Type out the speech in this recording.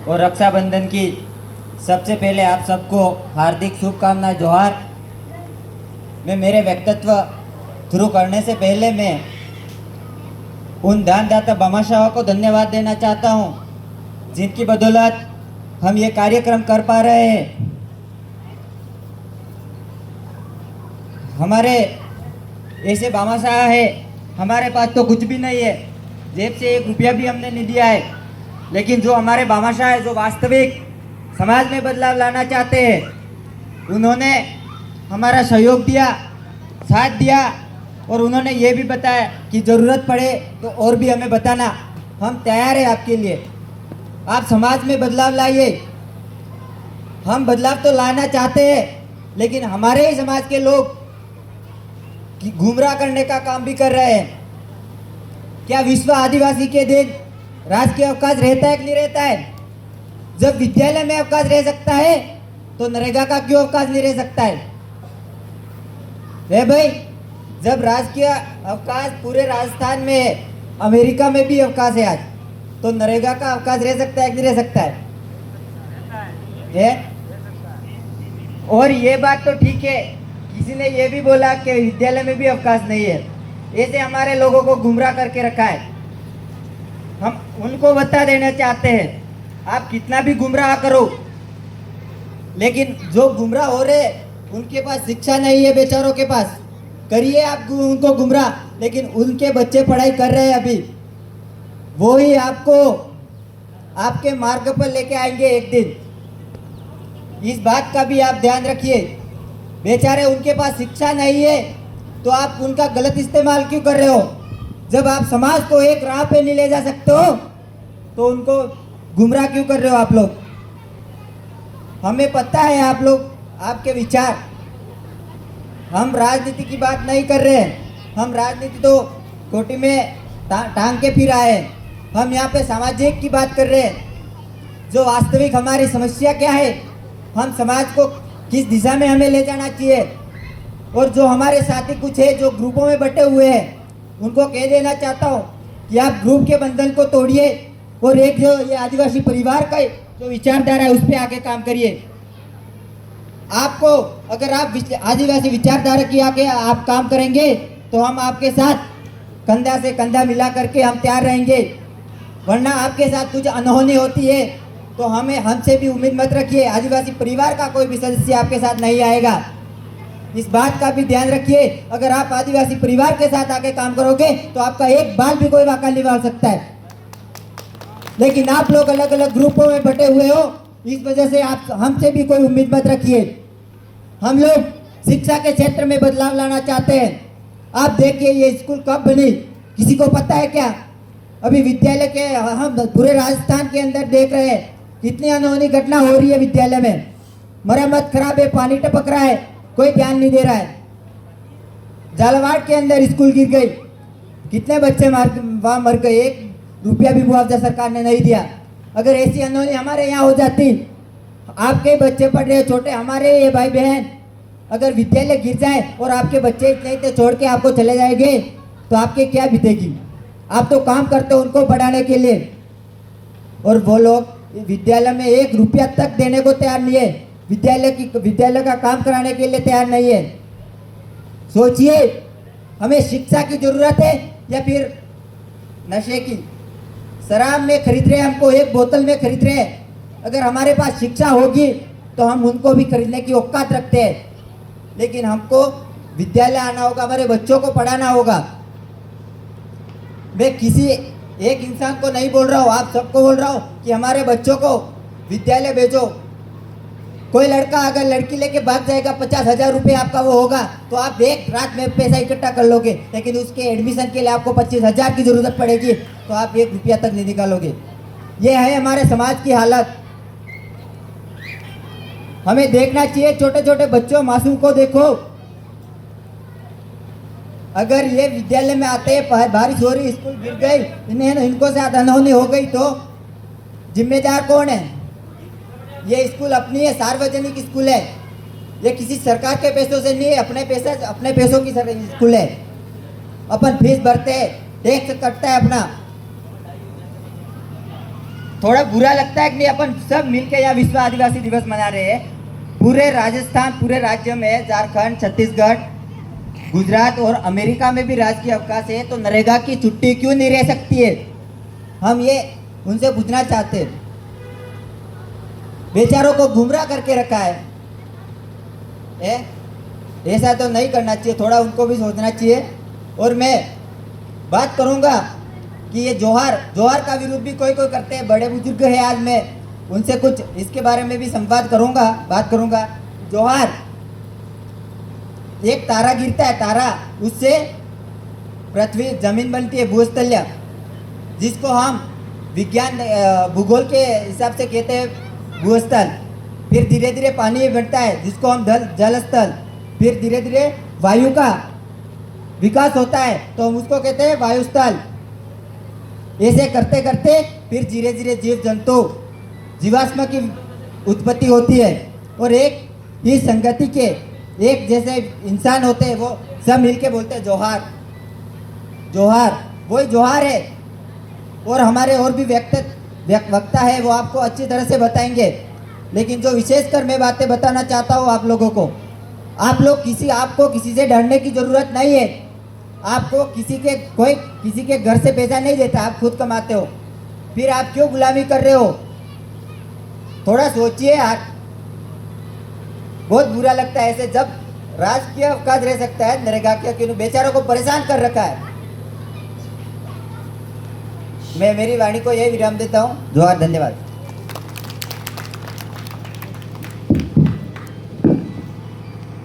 और रक्षाबंधन की सबसे पहले आप सबको हार्दिक शुभकामनाएं जोहार। मैं मेरे व्यक्तित्व शुरू करने से पहले मैं उन दानदाता भामाशाहों को धन्यवाद देना चाहता हूं, जिनकी बदौलत हम ये कार्यक्रम कर पा रहे हैं। हमारे ऐसे भामाशाह है, हमारे पास तो कुछ भी नहीं है, जेब से 1 रुपया भी हमने नहीं दिया है, लेकिन जो हमारे भामाशाह है, जो वास्तविक समाज में बदलाव लाना चाहते हैं, उन्होंने हमारा सहयोग दिया, साथ दिया और उन्होंने ये भी बताया कि ज़रूरत पड़े तो और भी हमें बताना, हम तैयार हैं आपके लिए। आप समाज में बदलाव लाइए। हम बदलाव तो लाना चाहते हैं, लेकिन हमारे ही समाज के लोग गुमराह करने का काम भी कर रहे हैं। क्या विश्व आदिवासी के दिन राजकीय अवकाश रहता है कि नहीं रहता है? जब विद्यालय में अवकाश रह सकता है तो नरेगा का क्यों अवकाश नहीं रह सकता है भाई? जब राजकीय अवकाश पूरे राजस्थान में है, अमेरिका में भी अवकाश है आज, तो नरेगा का अवकाश रह सकता है कि नहीं रह सकता है? और ये बात तो ठीक है, किसी ने ये भी बोला कि विद्यालय में भी अवकाश नहीं है। ऐसे हमारे लोगों को गुमराह करके रखा है। हम उनको बता देना चाहते हैं, आप कितना भी गुमराह करो, लेकिन जो गुमराह हो रहे उनके पास शिक्षा नहीं है, बेचारों के पास। करिए आप उनको गुमराह, लेकिन उनके बच्चे पढ़ाई कर रहे हैं अभी, वो ही आपको आपके मार्ग पर लेके आएंगे एक दिन। इस बात का भी आप ध्यान रखिए। बेचारे उनके पास शिक्षा नहीं है तो आप उनका गलत इस्तेमाल क्यों कर रहे हो? जब आप समाज को एक राह पे नहीं ले जा सकते हो तो उनको गुमराह क्यों कर रहे हो आप लोग? हमें पता है आप लोग, आपके विचार। हम राजनीति की बात नहीं कर रहे हैं। हम राजनीति तो कोटी में टांग के फिर आए हैं। हम यहाँ पे सामाजिक की बात कर रहे हैं। जो वास्तविक हमारी समस्या क्या है, हम समाज को किस दिशा में हमें ले जाना चाहिए, और जो हमारे साथी कुछ है जो ग्रुपों में बटे हुए हैं, उनको कह देना चाहता हूँ कि आप ग्रुप के बंधन को तोड़िए और एक जो ये आदिवासी परिवार का जो विचारधारा है उस पर आके काम करिए। आपको अगर आप आदिवासी विचारधारा की आके आप काम करेंगे तो हम आपके साथ कंधा से कंधा मिला करके हम तैयार रहेंगे। वरना आपके साथ कुछ अनहोनी होती है तो हमसे भी उम्मीद मत रखिए। आदिवासी परिवार का कोई भी सदस्य आपके साथ नहीं आएगा। इस बात का भी ध्यान रखिए। अगर आप आदिवासी परिवार के साथ आके काम करोगे तो आपका एक बाल भी कोई वाका नहीं डाल सकता है, लेकिन आप लोग अलग अलग ग्रुपों में बटे हुए हो, इस वजह से आप हमसे भी कोई उम्मीद मत रखिए। हम लोग शिक्षा के क्षेत्र में बदलाव लाना चाहते हैं। आप देखिए ये स्कूल कब बनी, किसी को पता है क्या? अभी विद्यालय के हम पूरे राजस्थान के अंदर देख रहे हैं कितनी अनहोनी घटना हो रही है। विद्यालय में मरम्मत खराब है, पानी टपक रहा है, कोई ध्यान नहीं दे रहा है। झालावाड़ के अंदर स्कूल गिर गई, कितने बच्चे वहाँ मर गए, 1 रुपया भी मुआवजा सरकार ने नहीं दिया। अगर ऐसी अनहोनी हमारे यहाँ हो जाती, आपके बच्चे पढ़ रहे छोटे, हमारे ये भाई बहन, अगर विद्यालय गिर जाए और आपके बच्चे इतने इतने छोड़ के आपको चले जाएंगे तो आपके क्या बीतेगी? आप तो काम करते हो उनको पढ़ाने के लिए, और वो लोग विद्यालय में 1 रुपया तक देने को तैयार नहीं है। विद्यालय का काम कराने के लिए तैयार नहीं है। सोचिए, हमें शिक्षा की जरूरत है या फिर नशे की? शराब में खरीद रहे हैं, हमको 1 बोतल में खरीद रहे हैं। अगर हमारे पास शिक्षा होगी तो हम उनको भी खरीदने की औकात रखते हैं, लेकिन हमको विद्यालय आना होगा, हमारे बच्चों को पढ़ाना होगा। मैं किसी एक इंसान को नहीं बोल रहा हूँ, आप सबको बोल रहा हूँ कि हमारे बच्चों को विद्यालय भेजो। कोई लड़का अगर लड़की लेके भाग जाएगा, 50,000 रुपये आपका वो होगा तो आप एक रात में पैसा इकट्ठा कर लोगे, लेकिन उसके एडमिशन के लिए आपको 25,000 की ज़रूरत पड़ेगी तो आप 1 रुपया तक नहीं निकालोगे। ये है हमारे समाज की हालत। हमें देखना चाहिए, छोटे छोटे बच्चों, मासूम को देखो। अगर ये विद्यालय में आते हैं, बारिश हो रही, स्कूल गिर गई, इनको से अनहोनी हो गई तो जिम्मेदार कौन है? ये स्कूल अपनी है, सार्वजनिक स्कूल है, ये किसी सरकार के पैसों से नहीं है, अपने पैसों की स्कूल है। अपन फीस भरते हैं, टैक्स कटता है अपना। थोड़ा बुरा लगता है कि नहीं अपन सब मिलके यहाँ विश्व आदिवासी दिवस मना रहे हैं। पूरे राजस्थान, पूरे राज्य में, झारखंड, छत्तीसगढ़, गुजरात और अमेरिका में भी राजकीय अवकाश है, तो नरेगा की छुट्टी क्यों नहीं रह सकती है? हम ये उनसे पूछना चाहते हैं। बेचारों को गुमराह करके रखा है, ऐसा तो नहीं करना चाहिए, थोड़ा उनको भी सोचना चाहिए। और मैं बात करूंगा कि ये जोहार का विरोध भी कोई कोई करते हैं, बड़े बुजुर्ग है, आज मैं उनसे कुछ इसके बारे में भी संवाद करूंगा, बात करूंगा। जोहार, एक तारा गिरता है, तारा, उससे पृथ्वी जमीन बनती है, भूस्थल्य, जिसको हम विज्ञान भूगोल के हिसाब से कहते हैं भूस्थल। फिर धीरे धीरे पानी बढ़ता है, जिसको हम जल स्थल। फिर धीरे धीरे वायु का विकास होता है, तो हम उसको कहते हैं वायुस्थल। ऐसे करते करते फिर धीरे धीरे जीव जंतु, जीवाश्म की उत्पत्ति होती है। और एक ही संगति के एक जैसे इंसान होते हैं, वो सब मिलके बोलते हैं जोहार। जोहार, वही जोहार है। और हमारे और भी वक्ता है, वो आपको अच्छी तरह से बताएंगे। लेकिन जो विशेषकर मैं बातें बताना चाहता हूँ आप लोगों को, आपको किसी से डरने की जरूरत नहीं है। आपको किसी के घर से पैसा नहीं देता, आप खुद कमाते हो, फिर आप क्यों गुलामी कर रहे हो? थोड़ा सोचिए यार, बहुत बुरा लगता है ऐसे, जब राजकीय अवकाश रह सकता है, नरेगा के क्यों बेचारों को परेशान कर रखा है। मैं मेरी वाणी को यही विराम देता हूँ। जोहार, धन्यवाद।